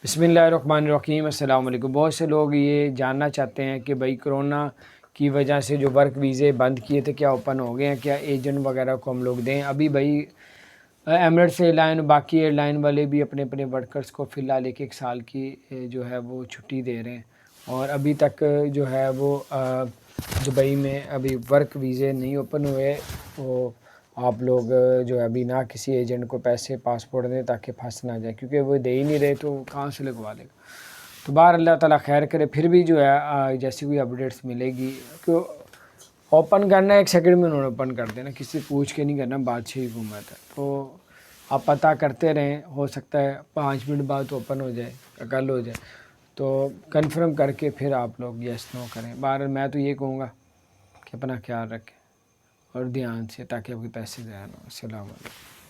بسم اللہ الرحمن الرحیم۔ السلام علیکم۔ بہت سے لوگ یہ جاننا چاہتے ہیں کہ بھائی کرونا کی وجہ سے جو ورک ویزے بند کیے تھے کیا اوپن ہو گئے ہیں، کیا ایجنٹ وغیرہ کو ہم لوگ دیں؟ ابھی بھائی ایمریٹس ایئر لائن باقی ایئر لائن والے بھی اپنے اپنے ورکرز کو فی الحال ایک سال کی جو ہے وہ چھٹی دے رہے ہیں، اور ابھی تک جو ہے وہ دبئی میں ابھی ورک ویزے نہیں اوپن ہوئے۔ وہ آپ لوگ جو ہے ابھی نہ کسی ایجنٹ کو پیسے پاسپورٹ دیں تاکہ پھنس نہ جائے، کیونکہ وہ دے ہی نہیں رہے تو کہاں سے لگوا لے گا۔ تو باہر اللہ تعالیٰ خیر کرے، پھر بھی جو ہے جیسی کوئی اپڈیٹس ملے گی کہ اوپن کرنا ہے 1 سیکنڈ میں انہوں نے اوپن کر دینا، کسی پوچھ کے نہیں کرنا، بادشاہی حکومت ہے۔ تو آپ پتہ کرتے رہیں، ہو سکتا ہے 5 منٹ بعد اوپن ہو جائے یا کل ہو جائے، تو کنفرم کر کے پھر آپ لوگ یس نو کریں۔ باہر میں تو یہ کہوں گا کہ اپنا خیال رکھیں اور دھیان سے، تاکہ آپ کے پیسے ضائع نہ ہوں۔ السلام علیکم۔